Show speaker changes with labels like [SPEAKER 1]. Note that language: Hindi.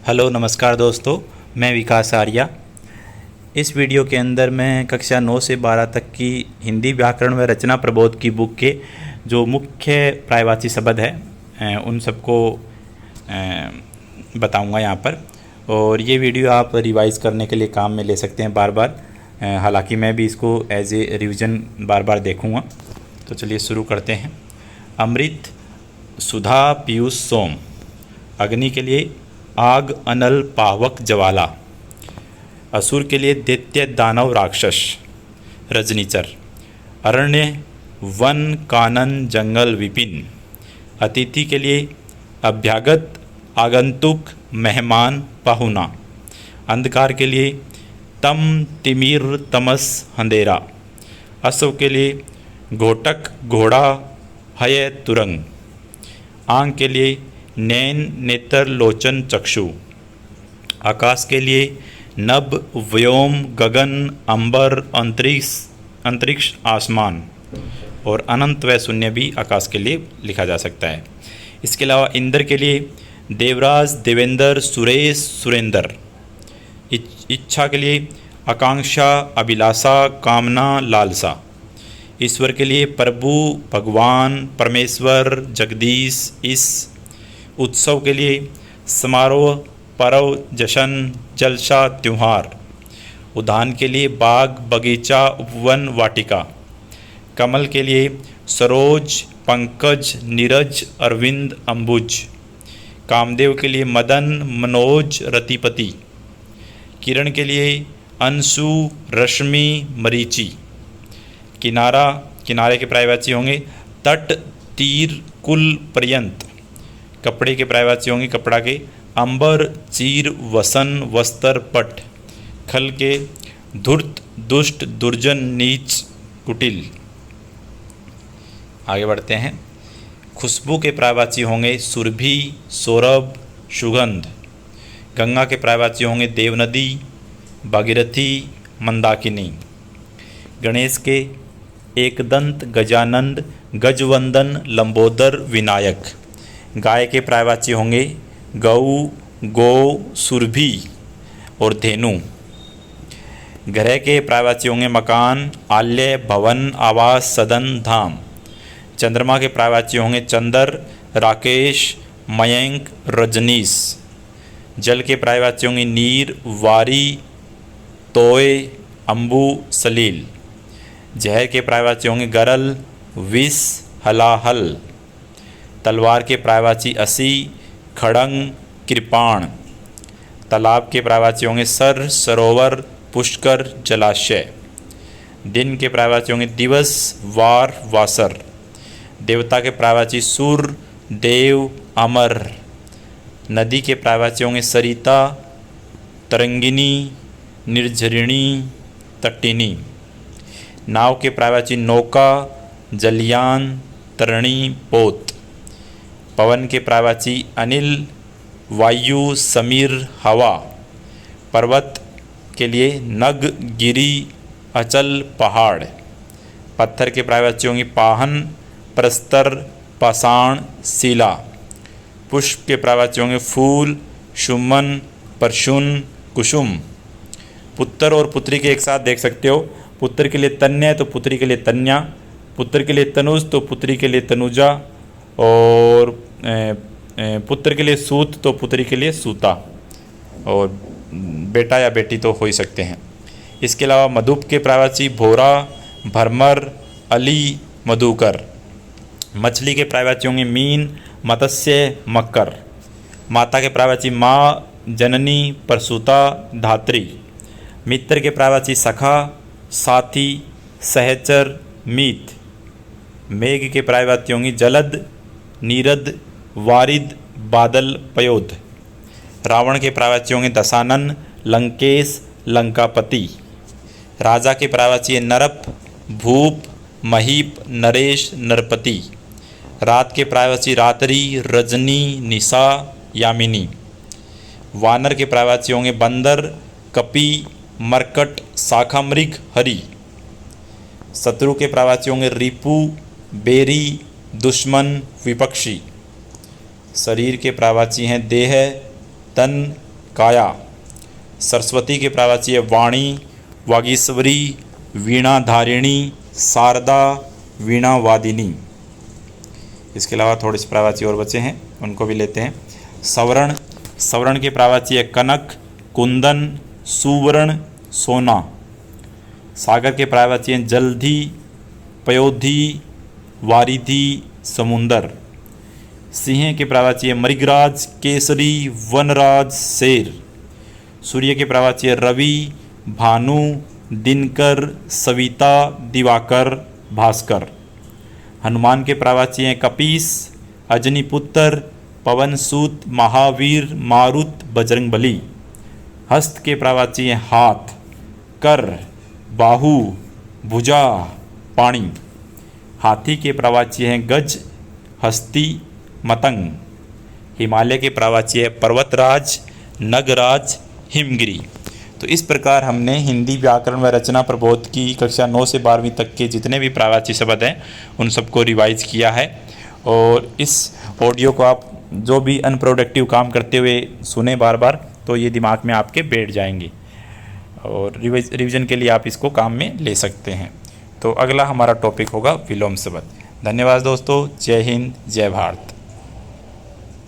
[SPEAKER 1] हेलो नमस्कार दोस्तों, मैं विकास आर्या। इस वीडियो के अंदर मैं कक्षा 9 से 12 तक की हिंदी व्याकरण व रचना प्रबोध की बुक के जो मुख्य पर्यायवाची शब्द है उन सबको बताऊंगा यहाँ पर। और ये वीडियो आप रिवाइज़ करने के लिए काम में ले सकते हैं बार बार। हालांकि मैं भी इसको एज ए रिवीजन बार बार देखूंगा। तो चलिए शुरू करते हैं। अमृत सुधा पीयूष सोम। अग्नि के लिए आग अनल पावक ज्वाला। असुर के लिए दैत्य दानव राक्षस रजनीचर। अरण्य वन कानन जंगल विपिन। अतिथि के लिए अभ्यागत आगंतुक मेहमान पाहुना। अंधकार के लिए तम तिमिर तमस अंधेरा। अश्व के लिए घोटक घोड़ा हय तुरंग। आंख के लिए नैन नेत्र लोचन चक्षु। आकाश के लिए नभ व्योम गगन अंबर अंतरिक्ष आसमान। और अनंत व शून्य भी आकाश के लिए लिखा जा सकता है। इसके अलावा इंद्र के लिए देवराज देवेंद्र सुरेश सुरेंद्र। इच्छा के लिए आकांक्षा अभिलाषा कामना लालसा। ईश्वर के लिए प्रभु भगवान परमेश्वर जगदीश ईश। उत्सव के लिए समारोह पर्व जश्न जलसा त्योहार। उद्यान के लिए बाग बगीचा उपवन वाटिका। कमल के लिए सरोज पंकज नीरज अरविंद अंबुज। कामदेव के लिए मदन मनोज रतिपति। किरण के लिए अंशु रश्मि मरीचि। किनारे के पर्यायवाची होंगे तट तीर कुल पर्यंत। कपड़े के पर्यायवाची होंगे कपड़ा के अंबर चीर वसन वस्त्र पट। खल के धूर्त दुष्ट दुर्जन नीच कुटिल। आगे बढ़ते हैं। खुशबू के पर्यायवाची होंगे सुरभि सौरभ सुगंध। गंगा के पर्यायवाची होंगे देवनदी भागीरथी मंदाकिनी। गणेश के एकदंत गजानंद गजवंदन लंबोदर विनायक। गाय के पर्यायवाची होंगे गऊ गो सुरभि और धेनु। ग्रह के पर्यायवाची होंगे मकान आल्य भवन आवास सदन धाम। चंद्रमा के पर्यायवाची होंगे चंद्र राकेश मयंक रजनीश। जल के पर्यायवाची होंगे नीर वारी तोय अंबु सलील। जहर के पर्यायवाची होंगे गरल विष हलाहल। तलवार के पर्यायवाची असी खड़ंग कृपाण। तालाब के पर्यायवाची होंगे सर सरोवर पुष्कर जलाशय। दिन के पर्यायवाची होंगे दिवस वार वासर। देवता के पर्यायवाची सूर देव अमर। नदी के पर्यायवाची होंगे सरिता तरंगिनी निर्झरिणी तटिनी। नाव के पर्यायवाची नौका जलयान तरणी पोत। पवन के पर्यायवाची अनिल वायु समीर हवा। पर्वत के लिए नग गिरी अचल पहाड़। पत्थर के पर्यायवाची होंगे पाहन प्रस्तर पाषाण शिला। पुष्प के पर्यायवाची होंगे फूल सुमन परशुन कुसुम। पुत्र और पुत्री के एक साथ देख सकते हो। पुत्र के लिए तन्य तो पुत्री के लिए तन्या। पुत्र के लिए तनुज तो पुत्री के लिए तनुजा। और पुत्र के लिए सूत तो पुत्री के लिए सूता। और बेटा या बेटी तो हो ही सकते हैं। इसके अलावा मधुप के पर्यायवाची भोरा भरमर अली मधुकर। मछली के पर्यायवाची होंगे मीन मत्स्य मकर। माता के पर्यायवाची माँ जननी प्रसूता धात्री। मित्र के पर्यायवाची सखा साथी सहचर मीत। मेघ के पर्यायवाची होंगी जलद नीरद वारिद बादल पयोध। रावण के पर्यायवाची होंगे दशानन लंकेश लंकापति। राजा के पर्यायवाची नरप भूप महीप नरेश नरपति। रात के पर्यायवाची रात्रि रजनी निशा यामिनी। वानर के पर्यायवाची होंगे बंदर कपि मरकट शाखा मृग हरि। शत्रु के पर्यायवाची होंगे रिपु बेरी दुश्मन विपक्षी। शरीर के पर्यायवाची हैं देह तन काया। सरस्वती के प्रावाची है वाणी, वागीश्वरी, वीणाधारिणी, शारदा, वीणावादिनी। इसके अलावा थोड़े से प्रावाची और बचे हैं, उनको भी लेते हैं। सवर्ण, सवर्ण के प्रावाची है कनक, कुंदन, सुवर्ण, सोना। सागर के प्रावाची हैं जलधि, पयोधि, वारिधि, समुंदर। सिंह के प्रावाची है मृगराज, केसरी, वनराज, शेर। सूर्य के प्रावाची है रवि, भानु, दिनकर, सविता, दिवाकर, भास्कर। हनुमान के प्रावाची हैं कपीस, अजनीपुत्र, पवनसूत, महावीर, मारुत, बजरंगबली। हस्त के प्रावाची हैं हाथ, कर, बाहु, भुजा, पाणी। हाथी के प्रावाची हैं गज, हस्ती, मतंग। हिमालय के प्रावाची है पर्वतराज, नगराज, हिमगिरी। तो इस प्रकार हमने हिंदी व्याकरण व रचना प्रबोध की कक्षा 9 से 12वीं तक के जितने भी प्रावाची शब्द हैं उन सबको रिवाइज किया है। और इस ऑडियो को आप जो भी अनप्रोडक्टिव काम करते हुए सुने बार बार, तो ये दिमाग में आपके बैठ जाएंगे और रिवीजन के लिए आप इसको काम में ले सकते हैं। तो अगला हमारा टॉपिक होगा विलोम शब्द। धन्यवाद दोस्तों। जय हिंद, जय भारत।